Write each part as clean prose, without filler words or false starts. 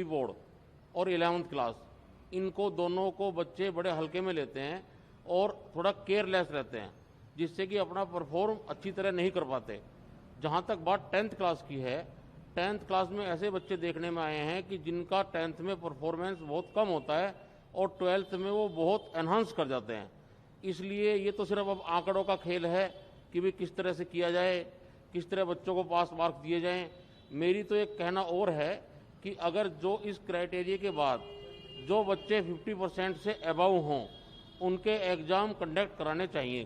Pre board और 11th class, इनको दोनों को बच्चे बड़े हल्के में लेते हैं और थोड़ा केयरलेस रहते हैं, जिससे कि अपना परफॉर्म अच्छी तरह नहीं कर पाते। जहाँ तक बात 10th क्लास की है, 10th क्लास में ऐसे बच्चे देखने में आए हैं कि जिनका 10th में परफॉर्मेंस बहुत कम होता है और 12th में वो बहुत एनहांस कर जाते हैं। इसलिए ये तो सिर्फ अब आंकड़ों का खेल है कि भाई किस तरह से किया जाए, किस तरह बच्चों को पास मार्क्स दिए जाएं। मेरी तो एक कहना और है कि अगर जो इस क्राइटेरिया के बाद जो बच्चे 50% से अबव हों उनके एग्ज़ाम कंडक्ट कराने चाहिए,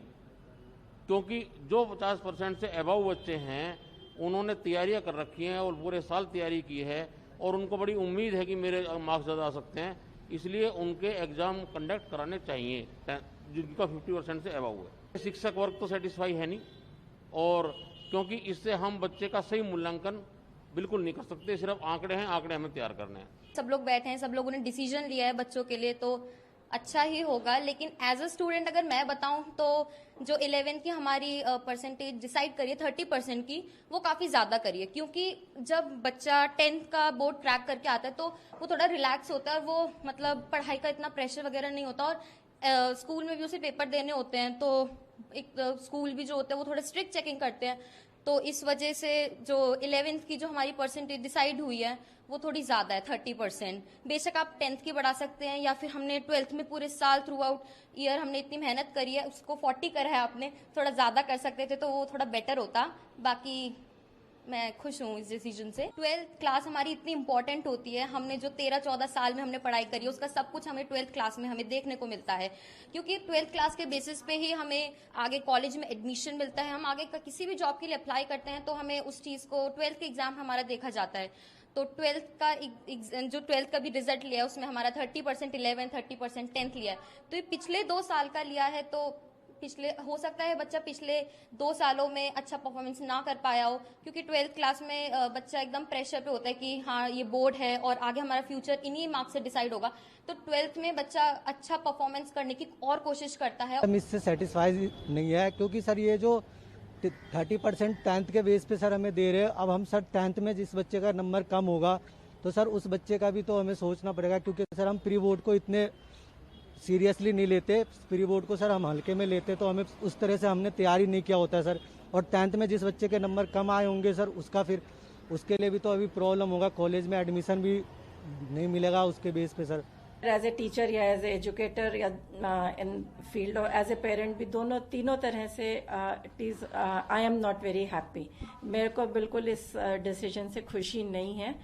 क्योंकि जो 50% से अबव बच्चे हैं उन्होंने तैयारियां कर रखी हैं और पूरे साल तैयारी की है और उनको बड़ी उम्मीद है कि मेरे मार्क्स ज़्यादा आ सकते हैं, इसलिए उनके एग्ज़ाम कंडक्ट कराने चाहिए जिनका 50% से अबव है। शिक्षक वर्ग तो सेटिस्फाई है नहीं, और क्योंकि इससे हम बच्चे का सही मूल्यांकन बिल्कुल नहीं कर सकते। सिर्फ आंकड़े हैं, आंकड़े हमें तैयार करने हैं। सब लोग बैठे हैं, सब लोगों ने डिसीजन लिया है बच्चों के लिए, तो अच्छा ही होगा। लेकिन एज अ स्टूडेंट अगर मैं बताऊं तो जो 11th की हमारी परसेंटेज डिसाइड करिए 30% की, वो काफी ज्यादा करिए, क्योंकि जब बच्चा 10th का बोर्ड क्रैक करके आता है तो वो थोड़ा रिलैक्स होता है और वो मतलब पढ़ाई का इतना प्रेशर वगैरह नहीं होता। और स्कूल में भी उसे पेपर देने होते हैं, तो एक स्कूल भी जो होता है वो थोड़ा स्ट्रिक्ट चेकिंग करते हैं, तो इस वजह से जो 11th की जो हमारी परसेंटेज डिसाइड हुई है वो थोड़ी ज्यादा है 30%। बेशक आप 10th की बढ़ा सकते हैं, या फिर हमने 12th में पूरे साल थ्रू आउट ईयर हमने इतनी मेहनत करी है, उसको 40 करा है आपने, थोड़ा ज्यादा कर सकते थे तो वो थोड़ा बेटर होता। बाकी मैं खुश हूँ इस डिसीजन से। 12th क्लास हमारी इतनी इंपॉर्टेंट होती है, हमने जो 13-14 साल में हमने पढ़ाई करी है उसका सब कुछ हमें 12th क्लास में हमें देखने को मिलता है, क्योंकि 12th क्लास के बेसिस पे ही हमें आगे कॉलेज में एडमिशन मिलता है। हम आगे किसी भी जॉब के लिए अप्लाई करते हैं तो हमें उस चीज को 12th के एग्जाम हमारा देखा जाता है। तो 12th का जो 12th का भी रिजल्ट लिया है उसमें हमारा 30% 11th, 30% 10th लिया है। तो ये पिछले 2 साल का लिया है, तो पिछले हो सकता है बच्चा पिछले 2 सालों में अच्छा परफॉर्मेंस ना कर पाया हो, क्योंकि 12th क्लास में बच्चा एकदम प्रेशर पे होता है कि हाँ ये बोर्ड है और आगे हमारा फ्यूचर इन्हीं मार्क्स से डिसाइड होगा। तो 12th में बच्चा अच्छा परफॉर्मेंस करने की और कोशिश करता है। हम इससे सेटिस्फाई नहीं है, क्योंकि सर ये जो 30% 10th के बेस पे सर हमें दे रहे हैं, अब हम सर 10th में जिस बच्चे का नंबर कम होगा तो सर उस बच्चे का भी तो हमें सोचना पड़ेगा, क्योंकि सर हम प्री बोर्ड को इतने सीरियसली नहीं लेते, प्री बोर्ड को सर हम हल्के में लेते, तो हमें उस तरह से हमने तैयारी नहीं किया होता है सर। और 10th में जिस बच्चे के नंबर कम आए होंगे सर उसका फिर उसके लिए भी तो अभी प्रॉब्लम होगा, कॉलेज में एडमिशन भी नहीं मिलेगा उसके बेस पे सर। एज ए टीचर या एज ए एजुकेटर या इन फील्ड और एज ए पेरेंट भी तीनों तरह से it is I am not very happy. मेरे को बिल्कुल इस डिसीजन से खुशी नहीं है,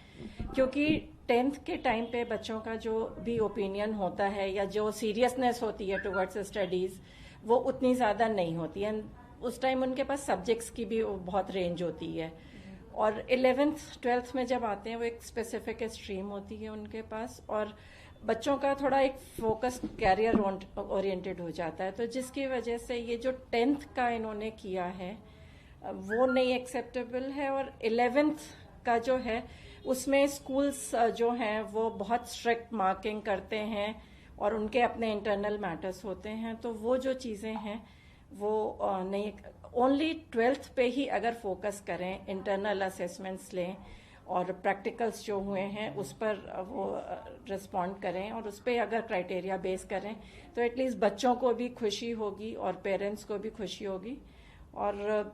क्योंकि 10th के टाइम पे बच्चों का जो भी ओपिनियन होता है या जो सीरियसनेस होती है टुवर्ड्स स्टडीज वो उतनी ज्यादा नहीं होती है। उस टाइम उनके पास सब्जेक्ट्स की भी बहुत रेंज होती है, और 11th 12th में जब आते हैं वो एक स्पेसिफिक स्ट्रीम होती है उनके पास, और बच्चों का थोड़ा एक फोकस कैरियर ओरिएंटेड हो जाता है। तो जिसकी वजह से ये जो 10th का इन्होंने किया है वो नहीं एक्सेप्टेबल है। और 11th का जो है उसमें स्कूल्स जो हैं वो बहुत स्ट्रिक्ट मार्किंग करते हैं और उनके अपने इंटरनल मैटर्स होते हैं, तो वो जो चीजें हैं वो नहीं। ओनली 12th पे ही अगर फोकस करें, इंटरनल असेसमेंट्स लें और प्रैक्टिकल्स जो हुए हैं उस पर वो रिस्पॉन्ड करें और उस पर अगर क्राइटेरिया बेस करें तो एटलीस्ट बच्चों को भी खुशी होगी और पेरेंट्स को भी खुशी होगी, और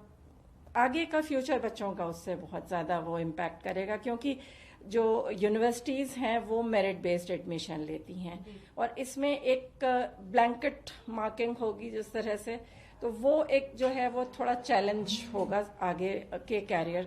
आगे का फ्यूचर बच्चों का उससे बहुत ज़्यादा वो इम्पैक्ट करेगा, क्योंकि जो यूनिवर्सिटीज़ हैं वो मेरिट बेस्ड एडमिशन लेती हैं और इसमें एक ब्लैंकेट मार्किंग होगी जिस तरह से, तो वो एक जो है वो थोड़ा चैलेंज होगा आगे के कैरियर।